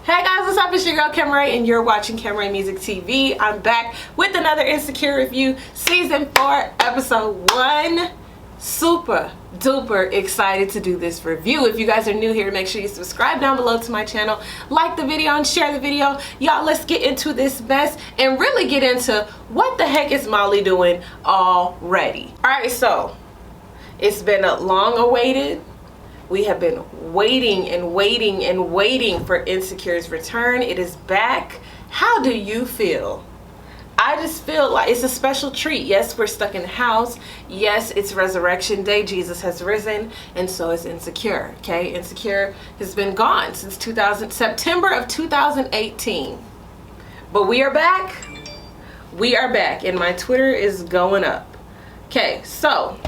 Hey guys, what's up? It's your girl Kim Ray and you're watching Kim Ray Music TV. I'm back with another Insecure review, season 4, episode 1. Super duper excited to do this review. If you guys are new here, make sure you subscribe down below to my channel, like the video and share the video. Y'all, let's get into this mess and really get into what the heck is Molly doing already. Alright, so it's been a long awaited. We have been waiting and waiting and waiting for Insecure's return. It is back. How do you feel? I just feel like it's a special treat. Yes, we're stuck in the house. Yes, it's Resurrection Day. Jesus has risen, and so is Insecure. Okay, Insecure has been gone since September of 2018. But we are back. We are back, and my Twitter is going up. Okay, so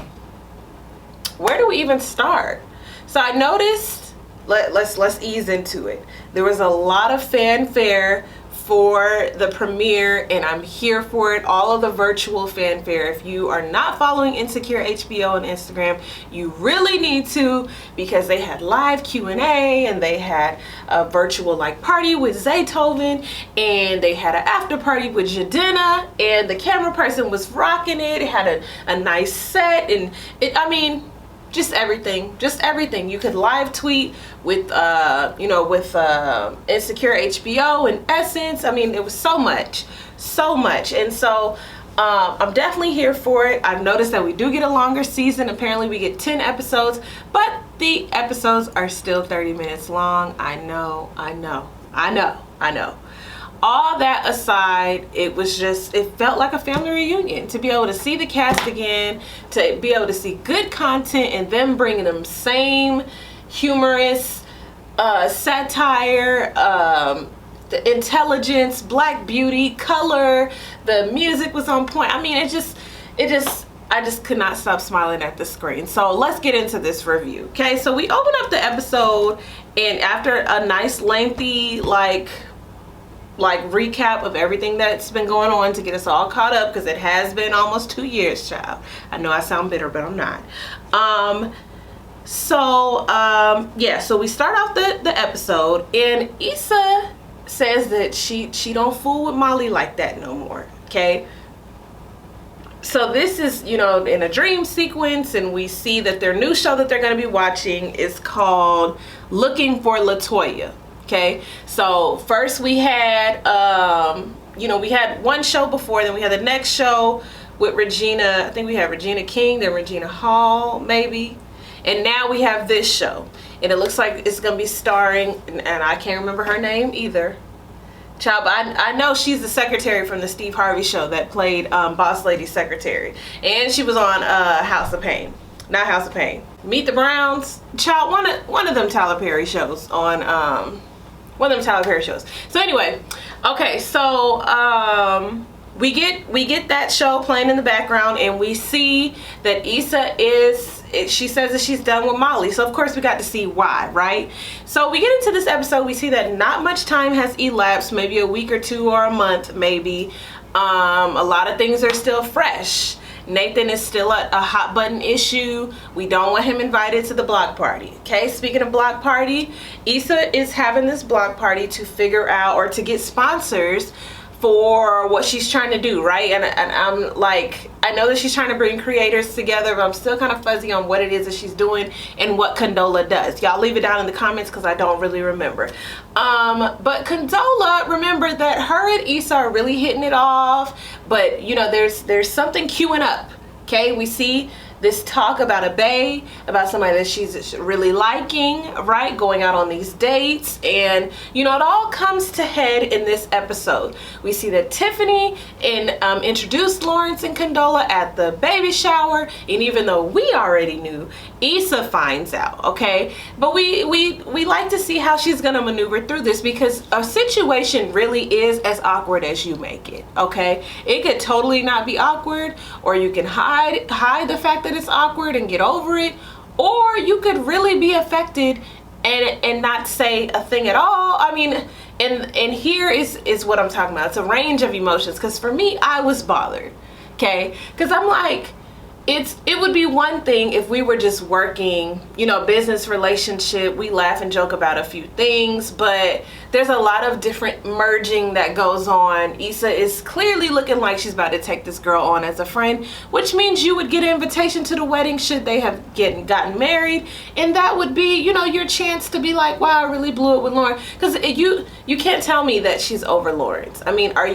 where do we even start? So I noticed, let's ease into it. There was a lot of fanfare for the premiere, and I'm here for it. All of the virtual fanfare. If you are not following Insecure HBO on Instagram, you really need to, because they had live Q&A and they had a virtual like party with Zaytoven, and they had an after party with Jadena, and the camera person was rocking it. It had a nice set, and just everything. You could live tweet with Insecure HBO and Essence. I mean, it was so much, and so I'm definitely here for it. I've noticed that we do get a longer season. Apparently we get 10 episodes, but the episodes are still 30 minutes long. I know. All that aside, it felt like a family reunion. To be able to see the cast again, to be able to see good content, and them bringing them same humorous satire, the intelligence, black beauty, color, the music was on point. I mean, I just could not stop smiling at the screen. So let's get into this review. Okay, so we open up the episode, and after a nice lengthy like recap of everything that's been going on to get us all caught up, because it has been almost 2 years, child. I know I sound bitter, but I'm not. Yeah, so we start off the episode, and Issa says that she don't fool with Molly like that no more. Okay, so this is, in a dream sequence, and we see that their new show that they're going to be watching is called Looking for LaToya. Okay, so first we had we had one show before, then we had the next show with Regina. I think we had Regina King, then Regina Hall maybe, and now we have this show, and it looks like it's gonna be starring, and I can't remember her name either, child, but I know she's the secretary from the Steve Harvey show that played Boss Lady's secretary, and she was on House of Pain. Not House of Pain, Meet the Browns, child, one of them Tyler Perry shows on one of them Tyler Perry shows. So anyway, okay, so we get that show playing in the background, and we see that Issa she says that she's done with Molly. So of course we got to see why, right? So we get into this episode, we see that not much time has elapsed, maybe a week or two or a month maybe. A lot of things are still fresh. Nathan is still a hot button issue. We don't want him invited to the block party. Okay, speaking of block party, Issa is having this block party to figure out, or to get sponsors for what she's trying to do, right? And I'm like, I know that she's trying to bring creators together, but I'm still kind of fuzzy on what it is that she's doing and what Condola does. Y'all leave it down in the comments, because I don't really remember. But Condola, remember that her and Issa are really hitting it off, but there's something queuing up. Okay, we see this talk about a bae, about somebody that she's really liking, right? Going out on these dates, and it all comes to head in this episode. We see that Tiffany introduced Lawrence and Condola at the baby shower, and even though we already knew, Issa finds out. Okay, but we like to see how she's gonna maneuver through this, because a situation really is as awkward as you make it. Okay, it could totally not be awkward, or you can hide the fact that it's awkward and get over it, or you could really be affected and not say a thing at all. I mean, and here is what I'm talking about. It's a range of emotions, because for me, I was bothered. Okay, because I'm like, it would be one thing if we were just working, you know, business relationship, we laugh and joke about a few things, but there's a lot of different merging that goes on. Issa is clearly looking like she's about to take this girl on as a friend, which means you would get an invitation to the wedding should they have gotten married, and that would be, you know, your chance to be like, wow, I really blew it with Lauren. Because you can't tell me that she's over Lawrence. I mean, are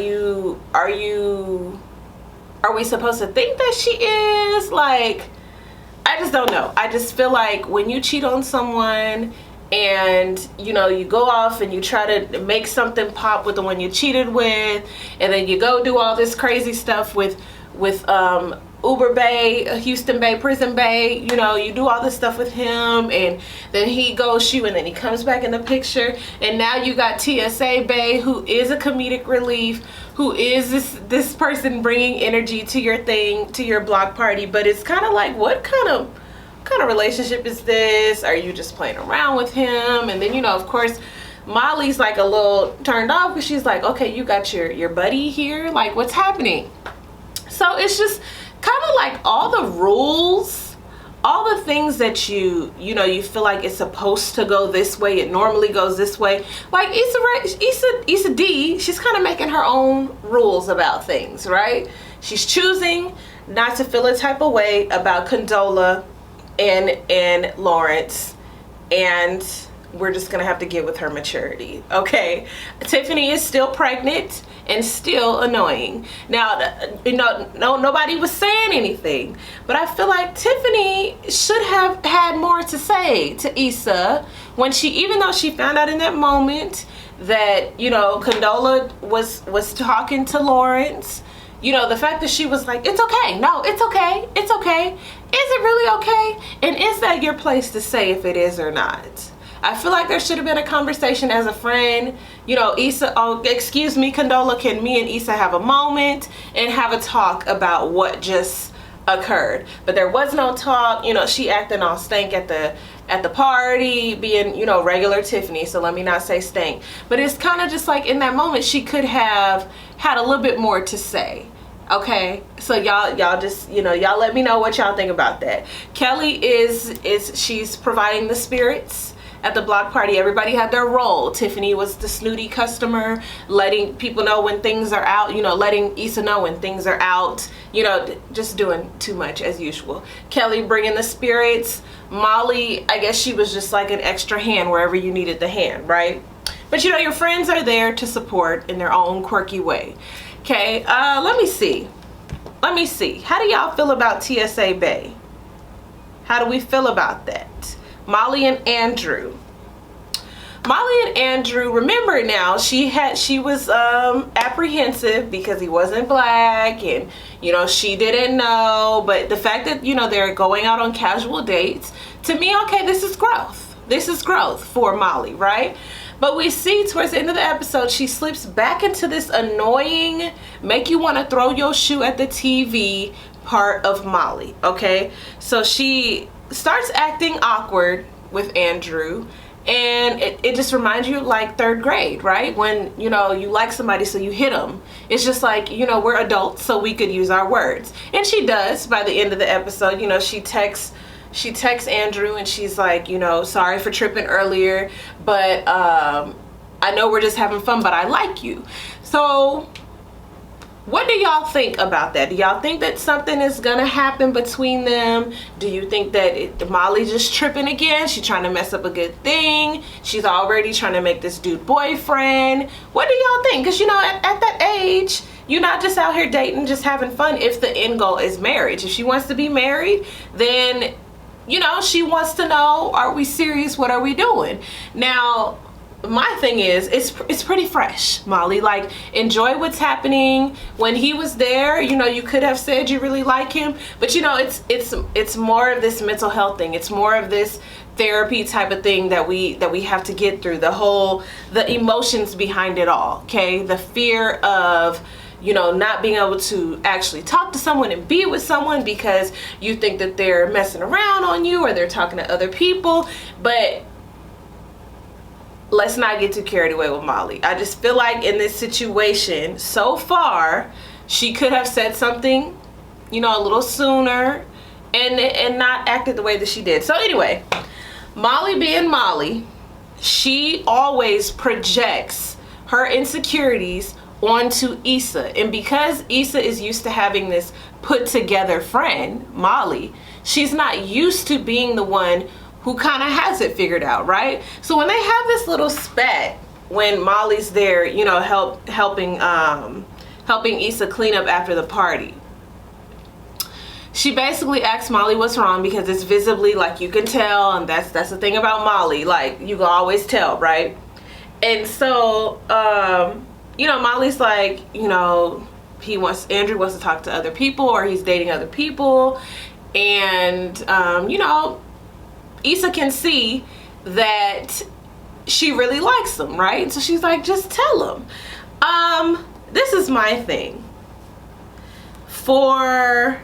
we supposed to think that she is? Like, I just don't know. I just feel like when you cheat on someone and, you know, you go off and you try to make something pop with the one you cheated with, and then you go do all this crazy stuff with Uber Bay, Houston Bay, Prison Bay, you know, you do all this stuff with him, and then he ghosts you, and then he comes back in the picture, and now you got TSA Bay, who is a comedic relief, who is this person bringing energy to your thing, to your block party. But it's kind of like, what kind of relationship is this? Are you just playing around with him? And then, you know, of course, Molly's like a little turned off because she's like, okay, you got your buddy here, like, what's happening? So it's just kind of like all the rules, all the things that you feel like it's supposed to go this way, it normally goes this way. Like Issa D, she's kind of making her own rules about things, right? She's choosing not to feel a type of way about Condola and Lawrence, and we're just gonna have to get with her maturity. Okay, Tiffany is still pregnant and still annoying. Now, you know, nobody was saying anything, but I feel like Tiffany should have had more to say to Issa when even though she found out in that moment that, you know, Condola was talking to Lawrence, you know, the fact that she was like, it's okay, no, it's okay, it's okay. Is it really okay? And is that your place to say if it is or not? I feel like there should have been a conversation as a friend. You know, Issa, oh, excuse me, Condola, can me and Issa have a moment and have a talk about what just occurred? But there was no talk. You know, she acting all stank at the party, being, you know, regular Tiffany, so let me not say stank. But it's kind of just like in that moment, she could have had a little bit more to say. Okay, so y'all just, you know, y'all let me know what y'all think about that. Kelly she's providing the spirits at the block party. Everybody had their role. Tiffany was the snooty customer, letting people know when things are out, you know, letting Issa know when things are out, you know, just doing too much as usual. Kelly bringing the spirits. Molly, I guess she was just like an extra hand wherever you needed the hand, right? But you know, your friends are there to support in their own quirky way. Okay, let me see. How do y'all feel about TSA Bay? How do we feel about that? Molly and Andrew. Remember now, she was apprehensive because he wasn't black, and, you know, she didn't know. But the fact that, you know, they're going out on casual dates, to me, okay, this is growth. This is growth for Molly, right? But we see towards the end of the episode, she slips back into this annoying, make you want to throw your shoe at the TV part of Molly, okay? So she starts acting awkward with Andrew, and it just reminds you of like 3rd grade, right? When, you know, you like somebody so you hit them. It's just like, you know, we're adults so we could use our words. And she does by the end of the episode. You know, she texts Andrew and she's like, you know, sorry for tripping earlier, but I know we're just having fun, but I like you. So what do y'all think about that? Do y'all think that something is gonna happen between them? Do you think that Molly's just tripping again? She's trying to mess up a good thing. She's already trying to make this dude boyfriend. What do y'all think? Because, you know, at that age, you're not just out here dating, just having fun if the end goal is marriage. If she wants to be married, then, you know, she wants to know, are we serious? What are we doing? Now, my thing is, it's pretty fresh, Molly. Like, enjoy what's happening. When he was there, you know, you could have said you really like him, but, you know, it's more of this mental health thing. It's more of this therapy type of thing that we have to get through. The emotions behind it all, okay? The fear of, you know, not being able to actually talk to someone and be with someone because you think that they're messing around on you or they're talking to other people. But let's not get too carried away with Molly. I just feel like in this situation so far, she could have said something, you know, a little sooner. and not acted the way that she did. So anyway, Molly being Molly, she always projects her insecurities onto Issa. And because Issa is used to having this put together friend, Molly, she's not used to being the one who kind of has it figured out, right? So when they have this little spat when Molly's there, you know, helping Issa clean up after the party, she basically asks Molly what's wrong, because it's visibly, like, you can tell, and that's the thing about Molly, like, you can always tell, right? And so you know, Molly's like, you know, Andrew wants to talk to other people, or he's dating other people, and you know, Issa can see that she really likes him, right? So she's like, just tell him. This is my thing. For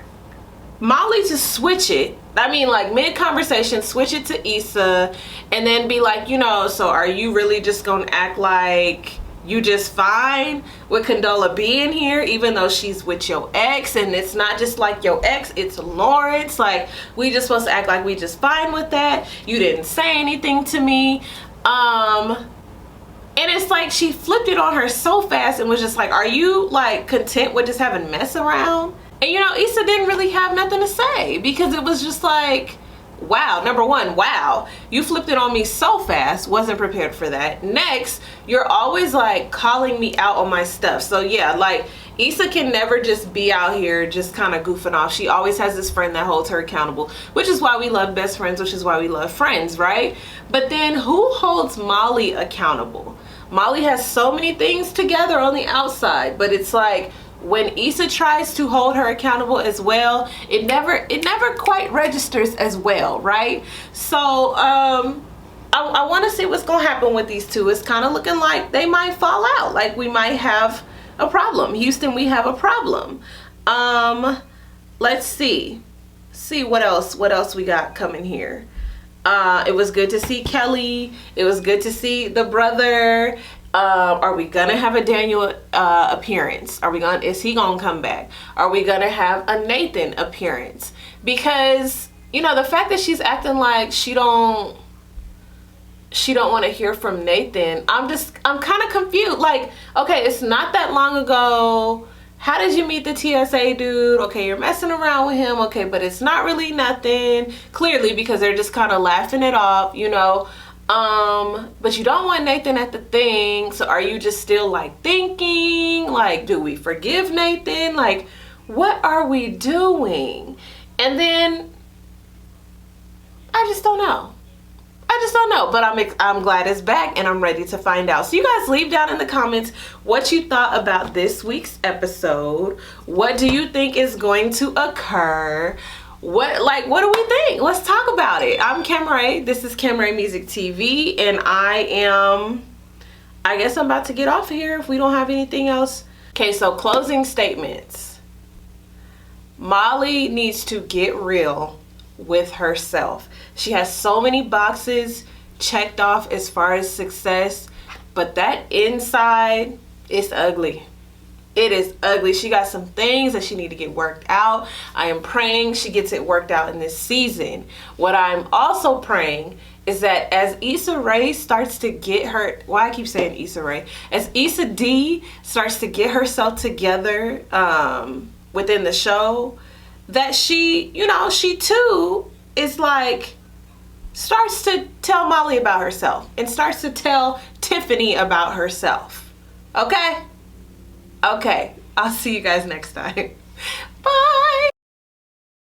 Molly to switch it, I mean, like, mid-conversation, switch it to Issa, and then be like, you know, so are you really just gonna act like you just fine with Condola being here, even though she's with your ex, and it's not just like your ex, it's Lawrence, like, we just supposed to act like we just fine with that? You didn't say anything to me. And it's like she flipped it on her so fast and was just like, are you, like, content with just having mess around? And, you know, Issa didn't really have nothing to say, because it was just like, wow, number one, wow, you flipped it on me so fast, wasn't prepared for that. Next, you're always, like, calling me out on my stuff. So yeah, like, Issa can never just be out here just kind of goofing off. She always has this friend that holds her accountable, which is why we love best friends, which is why we love friends, right? But then who holds Molly accountable? Molly has so many things together on the outside, but it's like, when Issa tries to hold her accountable as well, it never quite registers as well, right? So I want to see what's gonna happen with these two. It's kind of looking like they might fall out, like we might have a problem. Houston, we have a problem. Let's see what else we got coming here. It was good to see Kelly. It was good to see the brother. Are we gonna have a Daniel appearance? Is he gonna come back? Are we gonna have a Nathan appearance? Because, you know, the fact that she's acting like she don't want to hear from Nathan, I'm kind of confused. Like, okay, it's not that long ago. How did you meet the TSA dude? Okay, you're messing around with him. Okay, but it's not really nothing, clearly, because they're just kind of laughing it off, you know. But you don't want Nathan at the thing. So are you just still, like, thinking, like, do we forgive Nathan? Like, what are we doing? And then I just don't know. But I'm glad it's back, and I'm ready to find out. So you guys leave down in the comments what you thought about this week's episode. What do you think is going to occur? What do we think? Let's talk about it. I'm Camray. This is Camray Music TV, and I guess I'm about to get off of here if we don't have anything else. Okay, so closing statements. Molly needs to get real with herself. She has so many boxes checked off as far as success, but that inside is ugly. It is ugly. She got some things that she need to get worked out. I am praying she gets it worked out in this season. What I'm also praying is that as Issa Rae starts to get her, why I keep saying Issa Rae, as Issa D starts to get herself together within the show, that she, you know, she too is like, starts to tell Molly about herself and starts to tell Tiffany about herself. Okay? Okay. I'll see you guys next time.